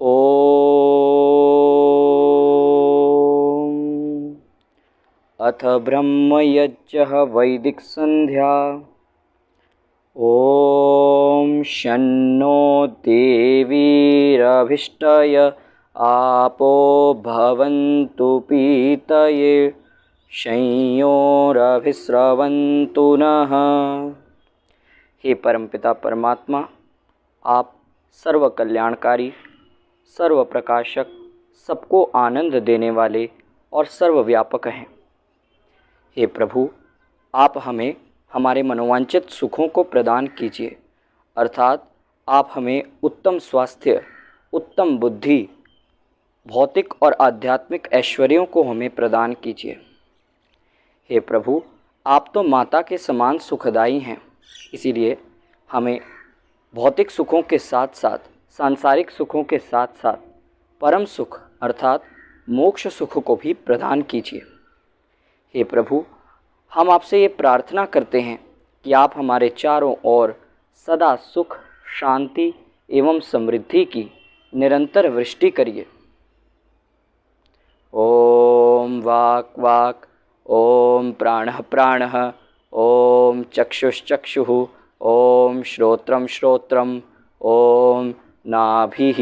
ॐ अथ ब्रह्मयज्ञः वैदिकसन्ध्या। ॐ शन्नो देवीरभिष्टय आपो भवन्तु पीतये शंयोरभिस्रवन्तु नः। हे परमपिता परमात्मा, आप सर्व कल्याणकारी, सर्व प्रकाशक, सबको आनंद देने वाले और सर्वव्यापक हैं। हे प्रभु, आप हमें हमारे मनोवांछित सुखों को प्रदान कीजिए, अर्थात आप हमें उत्तम स्वास्थ्य, उत्तम बुद्धि, भौतिक और आध्यात्मिक ऐश्वर्यों को हमें प्रदान कीजिए। हे प्रभु, आप तो माता के समान सुखदायी हैं, इसीलिए हमें भौतिक सुखों के साथ साथ, सांसारिक सुखों के साथ साथ परम सुख अर्थात मोक्ष सुख को भी प्रदान कीजिए। हे प्रभु, हम आपसे ये प्रार्थना करते हैं कि आप हमारे चारों ओर सदा सुख, शांति एवं समृद्धि की निरंतर वृष्टि करिए। ओम वाक् वाक्, ओम प्राणः प्राणः, ओम चक्षुश्चक्षुः, ओम श्रोत्रं श्रोत्रम्, ओम नाभिः,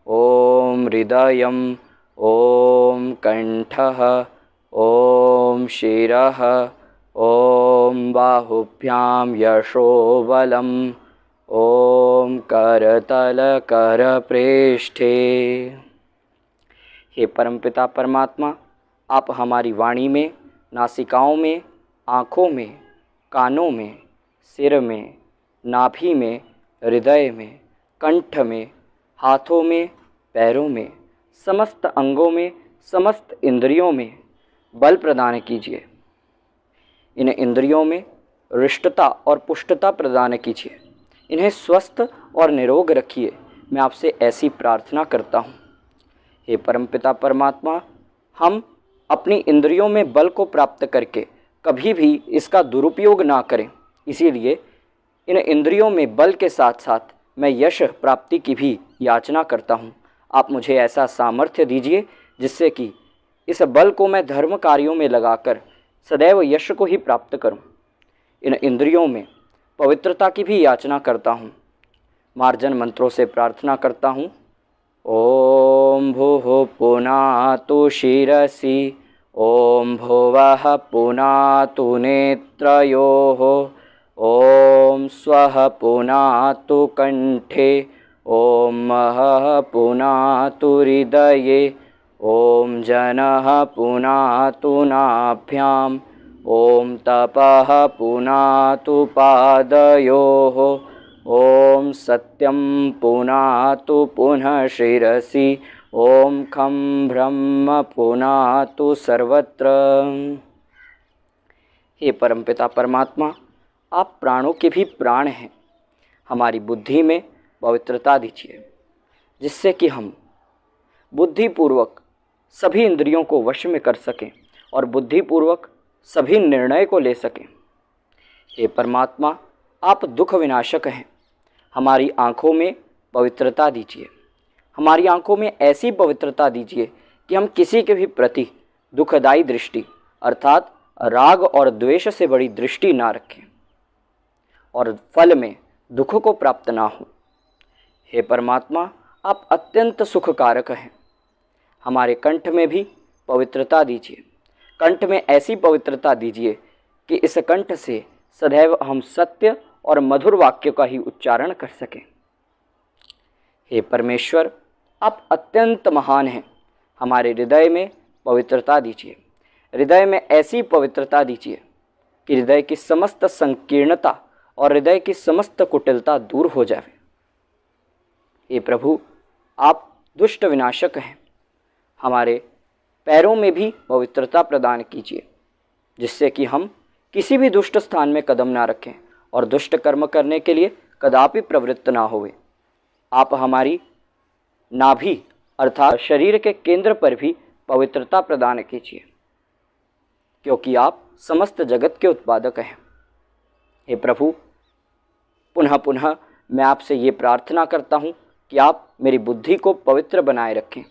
ओम हृदयम्, ओम कंठः, ओम शिरः, ओम बाहुभ्यां यशोबलम्, ओम करतलकरप्रेष्ठे। हे परमपिता परमात्मा, आप हमारी वाणी में, नासिकाओं में, आँखों में, कानों में, सिर में, नाभि में, हृदय में, कंठ में, हाथों में, पैरों में, समस्त अंगों में, समस्त इंद्रियों में बल प्रदान कीजिए। इन इंद्रियों में हृष्टता और पुष्टता प्रदान कीजिए। इन्हें स्वस्थ और निरोग रखिए। मैं आपसे ऐसी प्रार्थना करता हूँ। हे परमपिता परमात्मा, हम अपनी इंद्रियों में बल को प्राप्त करके कभी भी इसका दुरुपयोग ना करें, इसीलिए इन इंद्रियों में बल के साथ साथ मैं यश प्राप्ति की भी याचना करता हूँ। आप मुझे ऐसा सामर्थ्य दीजिए जिससे कि इस बल को मैं धर्म कार्यों में लगाकर सदैव यश को ही प्राप्त करूँ। इन इंद्रियों में पवित्रता की भी याचना करता हूँ। मार्जन मंत्रों से प्रार्थना करता हूँ। ओम भूः पुनातु शिरसि, ओम भुवः पुनातु नेत्रयोः, ओम स्वः पुनातु कंठे, ओम महः पुनातु हृदये, ओम जनः पुनातु नाभ्याम्, ओम तपः पुनातु पादयोः, ओम सत्यं पुनातु पुनः शिरसि, ओम खं ब्रह्म पुनातु सर्वत्र। हे परमपिता परमात्मा, आप प्राणों के भी प्राण हैं। हमारी बुद्धि में पवित्रता दीजिए, जिससे कि हम बुद्धिपूर्वक सभी इंद्रियों को वश में कर सकें और बुद्धिपूर्वक सभी निर्णय को ले सकें। हे परमात्मा, आप दुख विनाशक हैं। हमारी आँखों में पवित्रता दीजिए। हमारी आँखों में ऐसी पवित्रता दीजिए कि हम किसी के भी प्रति दुखदायी दृष्टि अर्थात राग और द्वेष से बड़ी दृष्टि ना रखें और फल में दुख को प्राप्त ना हो। हे परमात्मा, आप अत्यंत सुखकारक हैं। हमारे कंठ में भी पवित्रता दीजिए। कंठ में ऐसी पवित्रता दीजिए कि इस कंठ से सदैव हम सत्य और मधुर वाक्य का ही उच्चारण कर सकें। हे परमेश्वर, आप अत्यंत महान हैं। हमारे हृदय में पवित्रता दीजिए। हृदय में ऐसी पवित्रता दीजिए कि हृदय की समस्त संकीर्णता और हृदय की समस्त कुटिलता दूर हो जाए। हे प्रभु, आप दुष्ट विनाशक हैं। हमारे पैरों में भी पवित्रता प्रदान कीजिए, जिससे कि हम किसी भी दुष्ट स्थान में कदम ना रखें और दुष्ट कर्म करने के लिए कदापि प्रवृत्त ना होवे। आप हमारी नाभि अर्थात शरीर के केंद्र पर भी पवित्रता प्रदान कीजिए, क्योंकि आप समस्त जगत के उत्पादक हैं। हे प्रभु, पुनः पुनः मैं आपसे ये प्रार्थना करता हूँ कि आप मेरी बुद्धि को पवित्र बनाए रखें,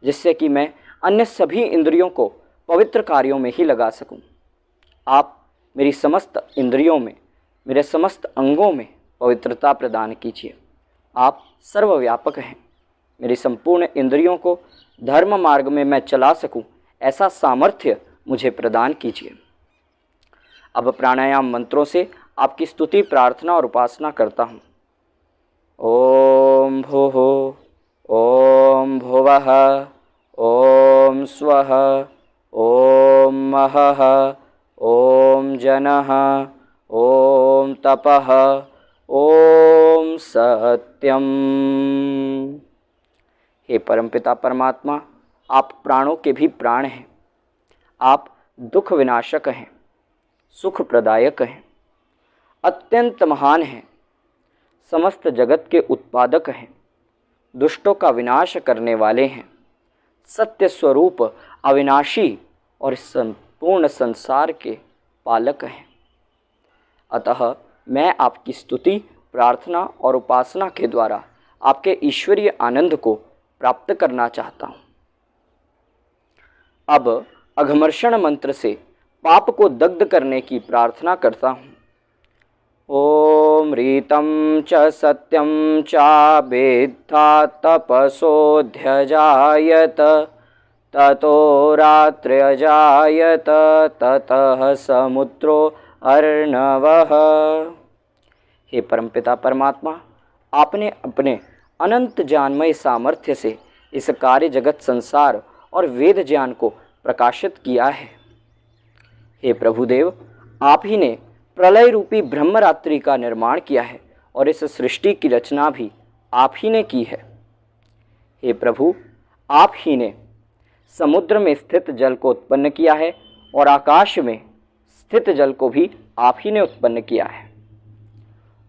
जिससे कि मैं अन्य सभी इंद्रियों को पवित्र कार्यों में ही लगा सकूं। आप मेरी समस्त इंद्रियों में, मेरे समस्त अंगों में पवित्रता प्रदान कीजिए। आप सर्वव्यापक हैं। मेरी संपूर्ण इंद्रियों को धर्म मार्ग में मैं चला सकूं, ऐसा सामर्थ्य मुझे प्रदान कीजिए। अब प्राणायाम मंत्रों से आपकी स्तुति, प्रार्थना और उपासना करता हूँ। ओम भूः, ओम भुवः, ओम स्वः, ओम महः, ओम जनः, ओम तपः, ओम सत्यम। हे परमपिता परमात्मा, आप प्राणों के भी प्राण हैं। आप दुख विनाशक हैं, सुख प्रदायक हैं, अत्यंत महान हैं, समस्त जगत के उत्पादक हैं, दुष्टों का विनाश करने वाले हैं, सत्य स्वरूप अविनाशी और संपूर्ण संसार के पालक हैं। अतः मैं आपकी स्तुति, प्रार्थना और उपासना के द्वारा आपके ईश्वरीय आनंद को प्राप्त करना चाहता हूँ। अब अघमर्षण मंत्र से पाप को दग्ध करने की प्रार्थना करता हूँ। ओम रीतं च सत्यं चाभिद्धा तपसोऽध्यजायत ततो रात्र्यजायत ततः समुद्रो अर्णवः। हे परमपिता परमात्मा, आपने अपने अनंत ज्ञानमय सामर्थ्य से इस कार्य जगत, संसार और वेद ज्ञान को प्रकाशित किया है। हे प्रभुदेव, आप ही ने प्रलय रूपी ब्रह्मरात्रि का निर्माण किया है और इस सृष्टि की रचना भी आप ही ने की है। हे प्रभु, आप ही ने समुद्र में स्थित जल को उत्पन्न किया है और आकाश में स्थित जल को भी आप ही ने उत्पन्न किया है।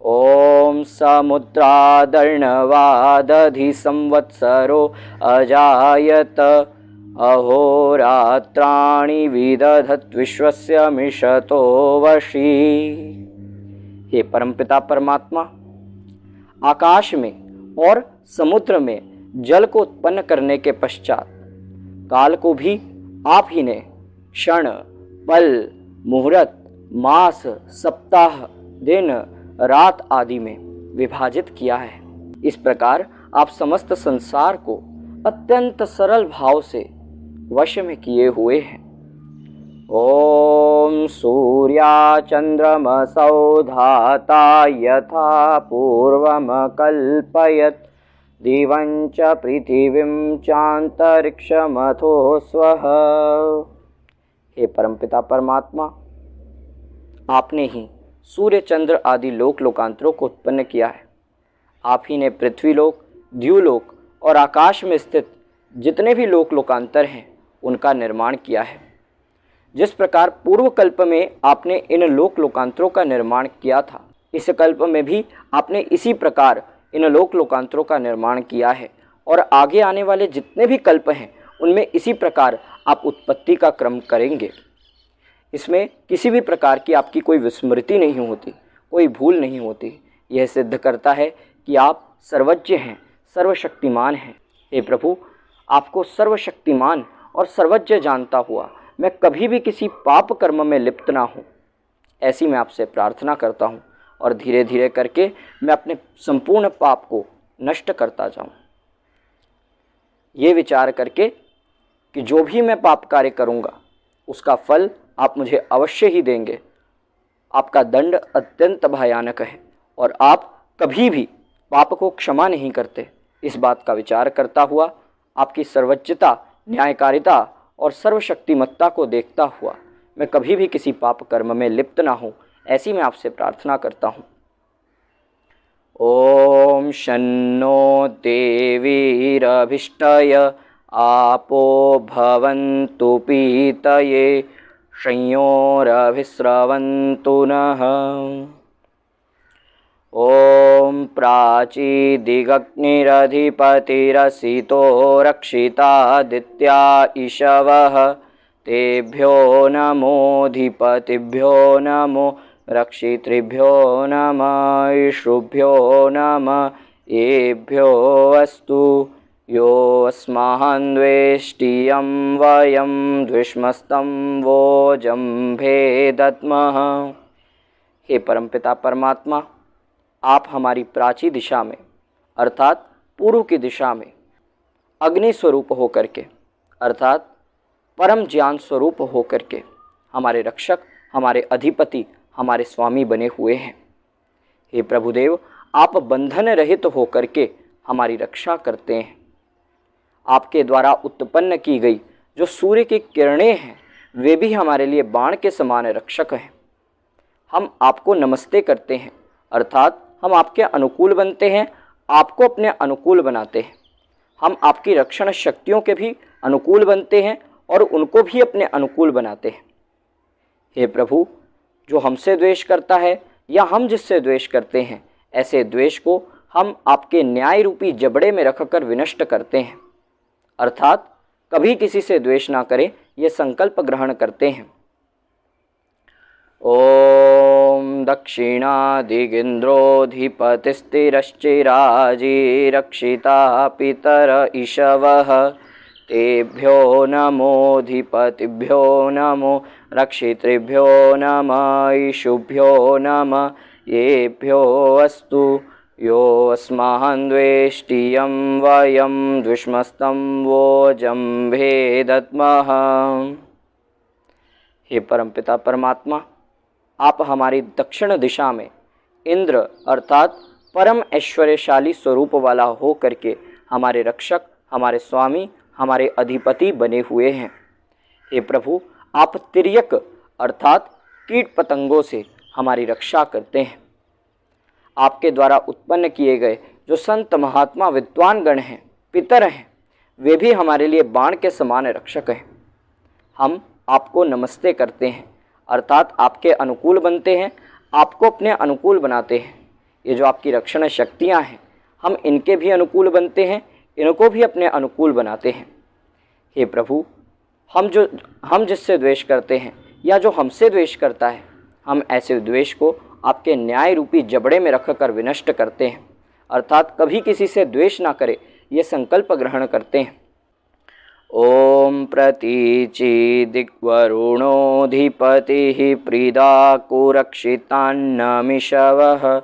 ओम समुद्रादर्णवादधि संवत्सरो अजायत अहोरात्राणि विदधत् विश्वस्य मिषतो वशी। हे परमपिता परमात्मा, आकाश में और समुद्र में जल को उत्पन्न करने के पश्चात काल को भी आप ही ने क्षण, पल, मुहूर्त, मास, सप्ताह, दिन, रात आदि में विभाजित किया है। इस प्रकार आप समस्त संसार को अत्यंत सरल भाव से वश में किए हुए हैं। ओम सूर्या चंद्रमसौ धाता यथा पूर्वम कल्पयत दिवं च पृथिवीं चांतरिक्षमथो स्वः। हे परमपिता परमात्मा, आपने ही सूर्य, चंद्र आदि लोक लोकांतरों को उत्पन्न किया है। आप ही ने पृथ्वीलोक, द्युलोक और आकाश में स्थित जितने भी लोक लोकांतर हैं उनका निर्माण किया है। जिस प्रकार पूर्व कल्प में आपने इन लोक लोकांतरों का निर्माण किया था, इस कल्प में भी आपने इसी प्रकार इन लोक लोकांतरों का निर्माण किया है और आगे आने वाले जितने भी कल्प हैं उनमें इसी प्रकार आप उत्पत्ति का क्रम करेंगे। इसमें किसी भी प्रकार की आपकी कोई विस्मृति नहीं होती, कोई भूल नहीं होती। यह सिद्ध करता है कि आप सर्वज्ञ हैं, सर्वशक्तिमान हैं। हे प्रभु, आपको सर्वशक्तिमान और सर्वज्ञ जानता हुआ मैं कभी भी किसी पाप कर्म में लिप्त ना हूँ, ऐसी मैं आपसे प्रार्थना करता हूँ और धीरे धीरे करके मैं अपने संपूर्ण पाप को नष्ट करता जाऊँ। ये विचार करके कि जो भी मैं पाप कार्य करूँगा उसका फल आप मुझे अवश्य ही देंगे। आपका दंड अत्यंत भयानक है और आप कभी भी पाप को क्षमा नहीं करते। इस बात का विचार करता हुआ, आपकी सर्वज्ञता, न्यायकारिता और सर्वशक्तिमत्ता को देखता हुआ मैं कभी भी किसी पाप कर्म में लिप्त ना हूँ, ऐसी मैं आपसे प्रार्थना करता हूँ। ओम शन्नो देवीरभिष्टय आपो भवन्तु पीतये संयोरभिस्रवन्तु नः। ओम प्राचीदिगग्निरधिपतिरसितो रक्षितादित्या ईशवः तेभ्यो नमोऽधिपतिभ्यो नमो रक्षितृभ्यो नमः ईशुभ्यो नमः येभ्यो अस्तु योऽस्मान् द्वेष्टियं वयं द्विष्मस्तं वोजम्भे दद्मः। हे परमपिता परमात्मा, आप हमारी प्राची दिशा में अर्थात पूर्व की दिशा में अग्नि स्वरूप होकर के अर्थात परम ज्ञान स्वरूप होकर के हमारे रक्षक, हमारे अधिपति, हमारे स्वामी बने हुए हैं। हे प्रभुदेव, आप बंधन रहित होकर के हमारी रक्षा करते हैं। आपके द्वारा उत्पन्न की गई जो सूर्य की किरणें हैं वे भी हमारे लिए बाण के समान रक्षक हैं। हम आपको नमस्ते करते हैं अर्थात हम आपके अनुकूल बनते हैं, आपको अपने अनुकूल बनाते हैं। हम आपकी रक्षण शक्तियों के भी अनुकूल बनते हैं और उनको भी अपने अनुकूल बनाते हैं। हे प्रभु, जो हमसे द्वेष करता है या हम जिससे द्वेष करते हैं, ऐसे द्वेष को हम आपके न्याय रूपी जबड़े में रखकर विनष्ट करते हैं अर्थात कभी किसी से द्वेष ना करें, ये संकल्प ग्रहण करते हैं। ओम दक्षिणादिगिंद्रोधिपतिस्थिरश्चिराजी रक्षिता पितर ईशवः तेभ्यो नमोधिपतिभ्यो नमो रक्षितृभ्यो नमः ईशुभ्यो नमः येभ्यो अस्तु योऽस्मान् द्वेष्टियं वयं द्विष्मस्तं वोजम्भे दद्मः। हे परमपिता परमात्मा, आप हमारी दक्षिण दिशा में इंद्र अर्थात परम ऐश्वर्यशाली स्वरूप वाला हो करके हमारे रक्षक, हमारे स्वामी, हमारे अधिपति बने हुए हैं। हे प्रभु, आप तिर्यक अर्थात कीट पतंगों से हमारी रक्षा करते हैं। आपके द्वारा उत्पन्न किए गए जो संत महात्मा विद्वान गण हैं, पितर हैं, वे भी हमारे लिए बाण के समान रक्षक हैं। हम आपको नमस्ते करते हैं अर्थात आपके अनुकूल बनते हैं, आपको अपने अनुकूल बनाते हैं। ये जो आपकी रक्षण शक्तियाँ हैं, हम इनके भी अनुकूल बनते हैं, इनको भी अपने अनुकूल बनाते हैं। हे प्रभु, हम जिससे द्वेष करते हैं या जो हमसे द्वेष करता है, हम ऐसे द्वेष को आपके न्याय रूपी जबड़े में रखकर विनष्ट करते हैं अर्थात कभी किसी से द्वेष ना करे, ये संकल्प ग्रहण करते हैं। ओम प्रतीचि दिग्वरुणोधिपतिः प्रीदाकुरक्षितान्नमिषवः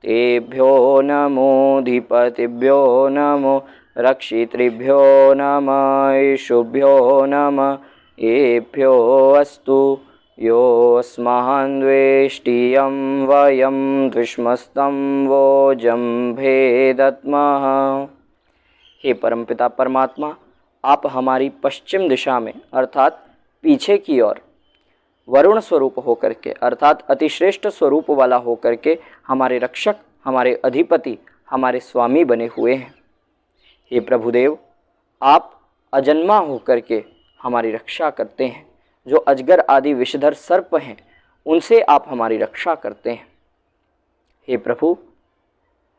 तेभ्यो नमोधिपतिभ्यो नमो रक्षितृभ्यो नमः ईशुभ्यो नमः येभ्यो अस्तु योऽस्मान् द्वेष्टियं वयं द्विष्मस्तं वोजम्भे दद्मः। हे परमपिता परमात्मा, आप हमारी पश्चिम दिशा में अर्थात पीछे की ओर वरुण स्वरूप होकर के अर्थात अतिश्रेष्ठ स्वरूप वाला होकर के हमारे रक्षक, हमारे अधिपति, हमारे स्वामी बने हुए हैं। हे प्रभुदेव, आप अजन्मा होकर के हमारी रक्षा करते हैं। जो अजगर आदि विषधर सर्प हैं, उनसे आप हमारी रक्षा करते हैं। हे प्रभु,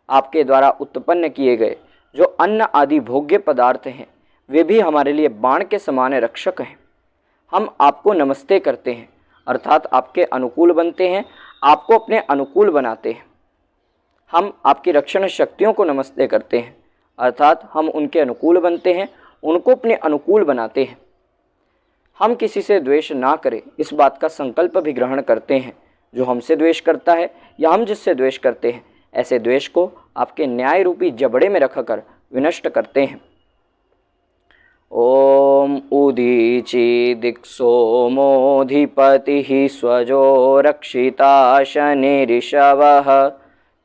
आपके द्वारा उत्पन्न किए गए जो अन्न आदि भोग्य पदार्थ हैं, वे भी हमारे लिए बाण के समान रक्षक हैं। हम आपको नमस्ते करते हैं अर्थात आपके अनुकूल बनते हैं, आपको अपने अनुकूल बनाते हैं। हम आपकी रक्षण शक्तियों को नमस्ते करते हैं अर्थात हम उनके अनुकूल बनते हैं, उनको अपने अनुकूल बनाते हैं। हम किसी से द्वेष ना करें, इस बात का संकल्प भी ग्रहण करते हैं। जो हमसे द्वेष करता है या हम जिससे द्वेष करते हैं, ऐसे द्वेष को आपके न्याय रूपी जबड़े में रखकर विनष्ट करते हैं। ओम उदीचि दिक्सोमोधिपतिः स्वजो रक्षिता शनिरिषवः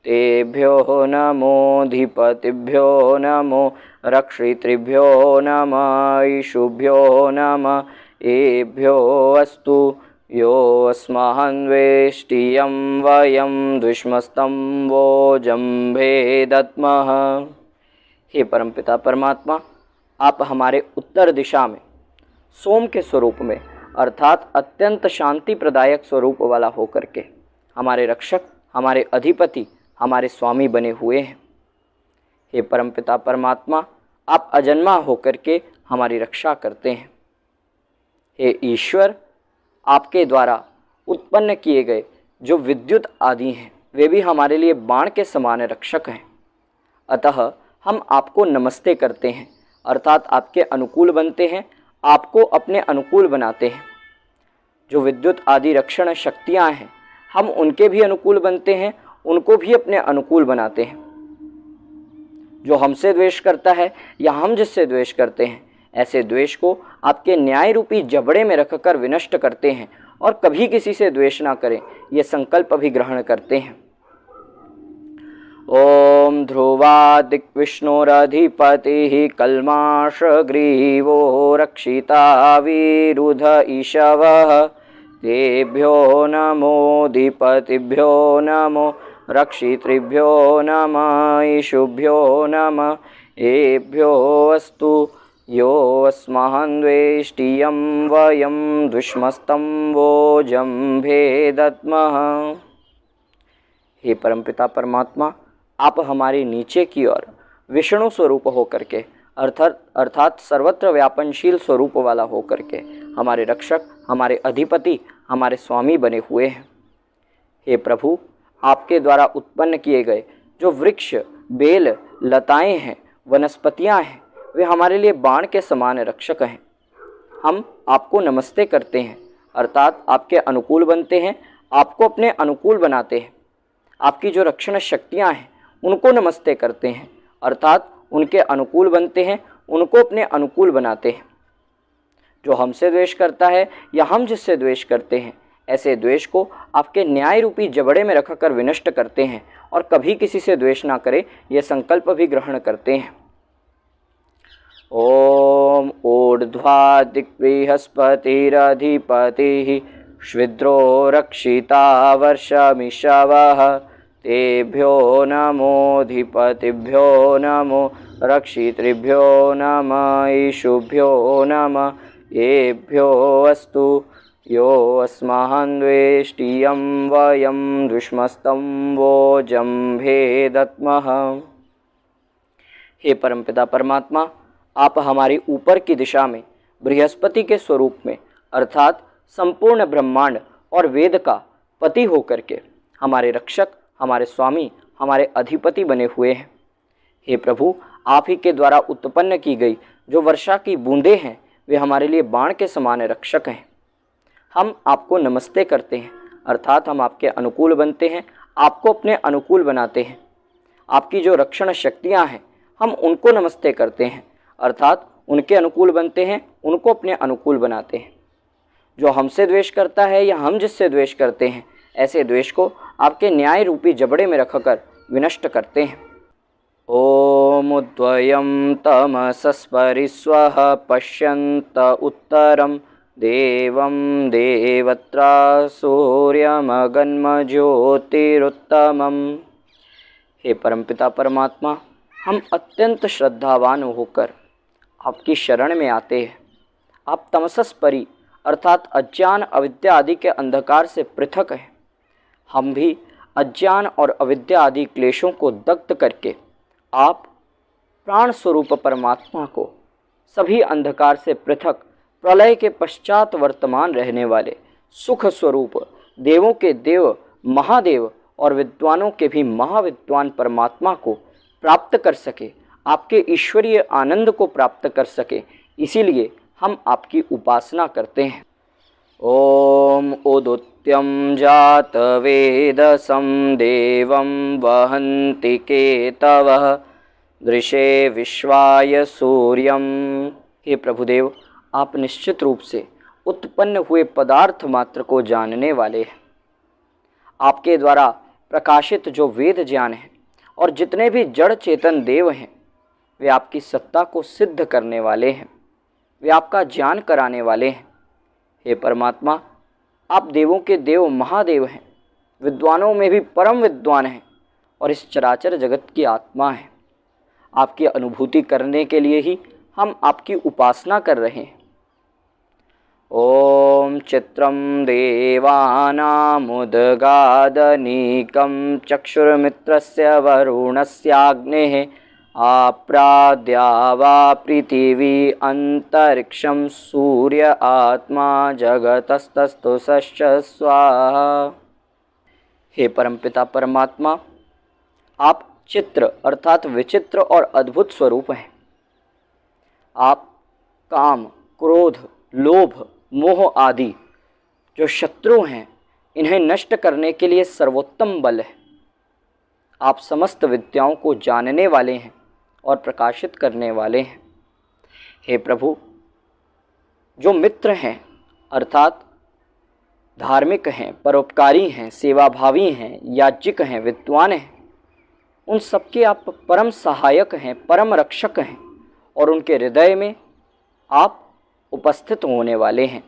तेभ्यो नमोधिपतिभ्यो नमो रक्षितृभ्यो नमः ईशुभ्यो नमः येभ्यो अस्तु योऽस्मान् द्वेष्टियं वयं द्विष्मस्तं वोजम्भे दद्मः। हे परमपिता परमात्मा, आप हमारे उत्तर दिशा में सोम के स्वरूप में अर्थात अत्यंत शांति प्रदायक स्वरूप वाला होकर के हमारे रक्षक, हमारे अधिपति, हमारे स्वामी बने हुए हैं। हे परमपिता परमात्मा, आप अजन्मा होकर के हमारी रक्षा करते हैं। हे ईश्वर, आपके द्वारा उत्पन्न किए गए जो विद्युत आदि हैं, वे भी हमारे लिए बाण के समान रक्षक हैं अतः हम आपको नमस्ते करते हैं, अर्थात आपके अनुकूल बनते हैं, आपको अपने अनुकूल बनाते हैं। जो विद्युत आदि रक्षण शक्तियाँ हैं, हम उनके भी अनुकूल बनते हैं, उनको भी अपने अनुकूल बनाते हैं। जो हमसे द्वेष करता है या हम जिससे द्वेष करते हैं, ऐसे द्वेष को आपके न्याय रूपी जबड़े में रखकर विनष्ट करते हैं और कभी किसी से द्वेष ना करें, ये संकल्प भी ग्रहण करते हैं। ओम ध्रुवादिक्विष्णुरधिपतिः कल्माषग्रीवो रक्षिता विरुध ईशवः तेभ्यो नमोऽधिपतिभ्यो नमो रक्षितृभ्यो नमः ईशुभ्यो नमः एभ्यो अस्तु यो अस्महन्वेष्टियं वयं दुष्मस्तं वोजं भेदत्मः। हे परमपिता परमात्मा, आप हमारे नीचे की ओर विष्णु स्वरूप होकर के अर्थात सर्वत्र व्यापनशील स्वरूप वाला होकर के हमारे रक्षक, हमारे अधिपति, हमारे स्वामी बने हुए हैं। हे प्रभु, आपके द्वारा उत्पन्न किए गए जो वृक्ष, बेल, लताएं हैं, वनस्पतियां हैं, वे हमारे लिए बाण के समान रक्षक हैं। हम आपको नमस्ते करते हैं, अर्थात आपके अनुकूल बनते हैं, आपको अपने अनुकूल बनाते हैं। आपकी जो रक्षण शक्तियां हैं उनको नमस्ते करते हैं, अर्थात उनके अनुकूल बनते हैं, उनको अपने अनुकूल बनाते हैं। जो हमसे द्वेष करता है या हम जिससे द्वेष करते हैं, ऐसे द्वेष को आपके न्याय रूपी जबड़े में रखकर विनष्ट करते हैं और कभी किसी से द्वेष ना करें, यह संकल्प भी ग्रहण करते हैं। ओम ऊर्ध्वादिक्बृहस्पतिरधिपतिः श्विद्रो रक्षिता वर्षमिषवः तेभ्यो नमोऽधिपतिभ्यो नमो रक्षितृभ्यो नमः ईशुभ्यो नमः एभ्यो अस्तु यो अस्महन्वेष्टियं वयं दुष्मस्तं वोजं भेदत्मः। हे परमपिता परमात्मा, आप हमारी ऊपर की दिशा में बृहस्पति के स्वरूप में अर्थात संपूर्ण ब्रह्मांड और वेद का पति होकर के हमारे रक्षक, हमारे स्वामी, हमारे अधिपति बने हुए हैं। हे प्रभु, आप ही के द्वारा उत्पन्न की गई जो वर्षा की बूंदें हैं, वे हमारे लिए बाण के समान रक्षक हैं। हम आपको नमस्ते करते हैं, अर्थात हम आपके अनुकूल बनते हैं, आपको अपने अनुकूल बनाते हैं। आपकी जो रक्षण शक्तियाँ हैं, हम उनको नमस्ते करते हैं, अर्थात उनके अनुकूल बनते हैं, उनको अपने अनुकूल बनाते हैं। जो हमसे द्वेष करता है या हम जिससे द्वेष करते हैं, ऐसे द्वेष को आपके न्याय रूपी जबड़े में रखकर विनष्ट करते हैं। ओम उद्वयं तमसस्परिस्वः पश्यन्त उत्तरं देवं देवत्रा सूर्यमगन्म ज्योतिरुत्तमम्। हे परमपिता परमात्मा, हम अत्यंत श्रद्धावान होकर आपकी शरण में आते हैं। आप तमसस्परि अर्थात अज्ञान, अविद्या आदि के अंधकार से पृथक हैं। हम भी अज्ञान और अविद्या आदि क्लेशों को दग्ध करके आप प्राण स्वरूप परमात्मा को सभी अंधकार से पृथक, प्रलय के पश्चात वर्तमान रहने वाले सुख स्वरूप, देवों के देव, महादेव और विद्वानों के भी महाविद्वान परमात्मा को प्राप्त कर सके, आपके ईश्वरीय आनंद को प्राप्त कर सके, इसीलिए हम आपकी उपासना करते हैं। ओम उदुत्यं जात वेदसं देवं वहन्ति केतवः दृशे विश्वाय सूर्यम। हे प्रभुदेव, आप निश्चित रूप से उत्पन्न हुए पदार्थ मात्र को जानने वाले हैं। आपके द्वारा प्रकाशित जो वेद ज्ञान है और जितने भी जड़ चेतन देव हैं, वे आपकी सत्ता को सिद्ध करने वाले हैं, वे आपका ज्ञान कराने वाले हैं। हे परमात्मा, आप देवों के देव महादेव हैं, विद्वानों में भी परम विद्वान हैं और इस चराचर जगत की आत्मा हैं। आपकी अनुभूति करने के लिए ही हम आपकी उपासना कर रहे हैं। ओम चित्रं देवानामुद्गादनीकं चक्षुर्मित्रस्य वरुणस्याग्नेः आप्राद्यावा पृथिवी अंतरिक्षं सूर्य आत्मा जगतस्तस्तुषश्च स्वाहा। हे परमपिता परमात्मा, आप चित्र अर्थात विचित्र और अद्भुत स्वरूप हैं। आप काम, क्रोध, लोभ, मोह आदि जो शत्रु हैं, इन्हें नष्ट करने के लिए सर्वोत्तम बल है। आप समस्त विद्याओं को जानने वाले हैं और प्रकाशित करने वाले हैं। हे प्रभु, जो मित्र हैं अर्थात धार्मिक हैं, परोपकारी हैं, सेवाभावी हैं, याज्ञिक हैं, विद्वान हैं, उन सबके आप परम सहायक हैं, परम रक्षक हैं और उनके हृदय में आप उपस्थित होने वाले हैं,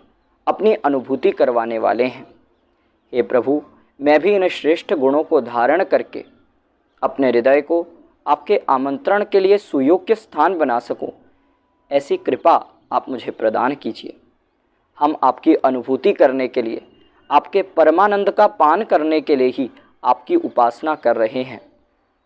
अपनी अनुभूति करवाने वाले हैं। हे प्रभु, मैं भी इन श्रेष्ठ गुणों को धारण करके अपने हृदय को आपके आमंत्रण के लिए सुयोग्य स्थान बना सकूं, ऐसी कृपा आप मुझे प्रदान कीजिए। हम आपकी अनुभूति करने के लिए, आपके परमानंद का पान करने के लिए ही आपकी उपासना कर रहे हैं।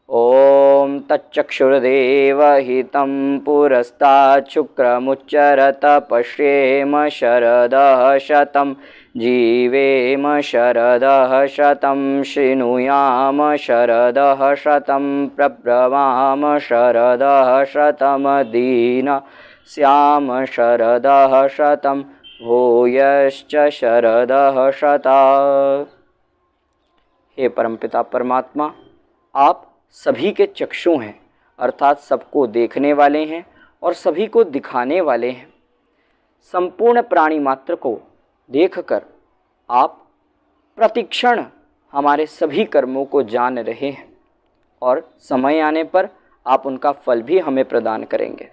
ओम तच्चक्षुर्देव हितं पुरस्तात् शुक्रमुच्चरत पश्येम शरदः शतं जीवेम शरदः शतं शृणुयाम शरदः शतं प्रब्रवाम शरदः शतमदीन स्याम शरदः शतं भूयश्च शरदः शता। हे परमपिता परमात्मा, आप सभी के चक्षु हैं अर्थात सबको देखने वाले हैं और सभी को दिखाने वाले हैं। संपूर्ण प्राणी मात्र को देखकर आप प्रतिक्षण हमारे सभी कर्मों को जान रहे हैं और समय आने पर आप उनका फल भी हमें प्रदान करेंगे।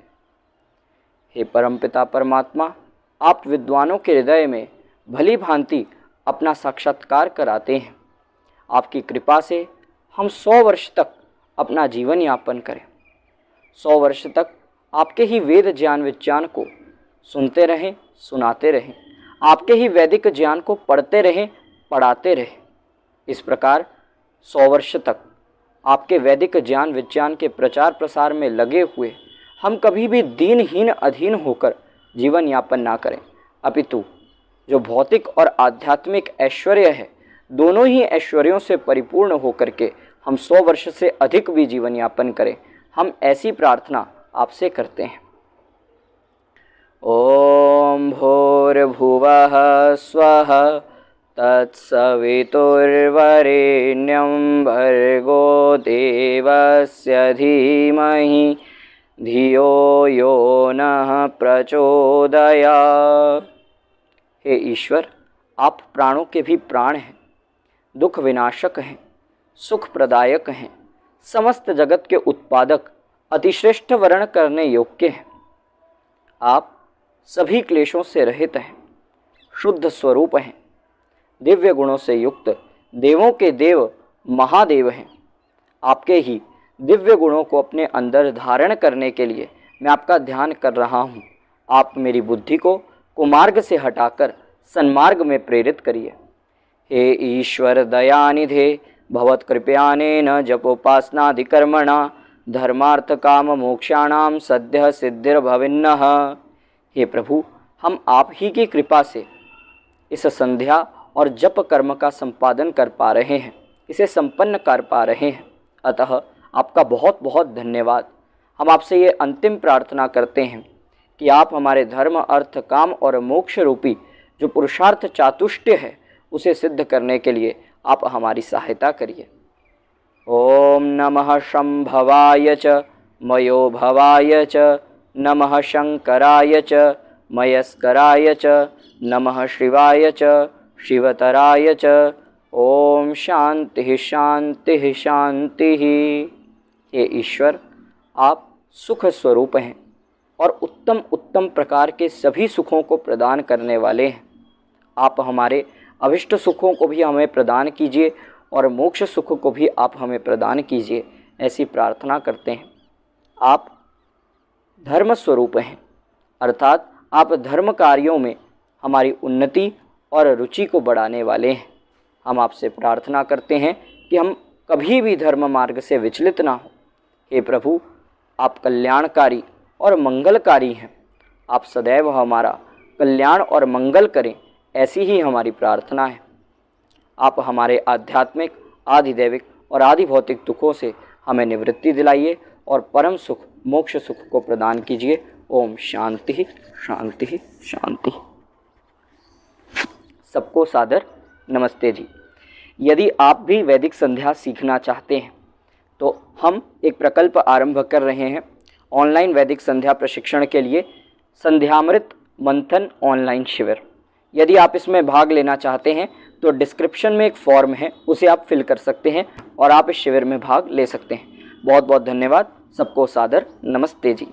हे परमपिता परमात्मा, आप विद्वानों के हृदय में भली भांति अपना साक्षात्कार कराते हैं। आपकी कृपा से हम 100 वर्ष तक अपना जीवन यापन करें। 100 वर्ष तक आपके ही वेद ज्ञान विज्ञान को सुनते रहें, सुनाते रहें, आपके ही वैदिक ज्ञान को पढ़ते रहें, पढ़ाते रहें। इस प्रकार 100 वर्ष तक आपके वैदिक ज्ञान विज्ञान के प्रचार प्रसार में लगे हुए हम कभी भी दीनहीन अधीन होकर जीवन यापन ना करें, अपितु जो भौतिक और आध्यात्मिक ऐश्वर्य है, दोनों ही ऐश्वर्यों से परिपूर्ण होकर के हम 100 वर्ष से अधिक भी जीवन यापन करें। हम ऐसी प्रार्थना आपसे करते हैं। ओम भूर्भुवः स्वः तत्सवितुर्वरेण्यं भर्गो देवस्य धीमहि धियो यो नः प्रचोदयात्। हे ईश्वर, आप प्राणों के भी प्राण हैं, दुख विनाशक हैं, सुख प्रदायक हैं, समस्त जगत के उत्पादक, अतिश्रेष्ठ वर्ण करने योग्य हैं। आप सभी क्लेशों से रहित हैं, शुद्ध स्वरूप हैं, दिव्य गुणों से युक्त, देवों के देव महादेव हैं। आपके ही दिव्य गुणों को अपने अंदर धारण करने के लिए मैं आपका ध्यान कर रहा हूँ। आप मेरी बुद्धि को कुमार्ग से हटाकर सन्मार्ग में प्रेरित करिए। हे ईश्वर दयानिधे, भवत्कृपयानेन जपोपासनादिकर्मणा धर्मार्थ काम मोक्षाणाम सद्यः सिद्धिर्भविन्नः। हे प्रभु, हम आप ही की कृपा से इस संध्या और जप कर्म का संपादन कर पा रहे हैं, इसे संपन्न कर पा रहे हैं। अतः आपका बहुत बहुत धन्यवाद। हम आपसे ये अंतिम प्रार्थना करते हैं कि आप हमारे धर्म, अर्थ, काम और मोक्ष रूपी जो पुरुषार्थ चातुष्टय है उसे सिद्ध करने के लिए आप हमारी सहायता करिए। ओम नमः शंभवाय च मयो भवाय च नमः शंकराय च मयस्कराय च नमः शिवाय च शिवतराय च। ओम शांति शांति शांति। हे ईश्वर, आप सुख स्वरूप हैं और उत्तम उत्तम प्रकार के सभी सुखों को प्रदान करने वाले हैं। आप हमारे अभिष्ट सुखों को भी हमें प्रदान कीजिए और मोक्ष सुख को भी आप हमें प्रदान कीजिए, ऐसी प्रार्थना करते हैं। आप धर्म स्वरूप हैं अर्थात आप धर्म कार्यों में हमारी उन्नति और रुचि को बढ़ाने वाले हैं। हम आपसे प्रार्थना करते हैं कि हम कभी भी धर्म मार्ग से विचलित ना हो। हे प्रभु, आप कल्याणकारी और मंगलकारी हैं। आप सदैव हमारा कल्याण और मंगल करें, ऐसी ही हमारी प्रार्थना है। आप हमारे आध्यात्मिक, आधिदैविक और आधि भौतिक दुखों से हमें निवृत्ति दिलाइए और परम सुख मोक्ष सुख को प्रदान कीजिए। ओम शांति शांति शांति। सबको सादर नमस्ते जी। यदि आप भी वैदिक संध्या सीखना चाहते हैं तो हम एक प्रकल्प आरंभ कर रहे हैं ऑनलाइन वैदिक संध्या प्रशिक्षण के लिए, संध्यामृत मंथन ऑनलाइन शिविर। यदि आप इसमें भाग लेना चाहते हैं तो डिस्क्रिप्शन में एक फॉर्म है, उसे आप फिल कर सकते हैं और आप इस शिविर में भाग ले सकते हैं। बहुत बहुत धन्यवाद। सबको सादर नमस्ते जी।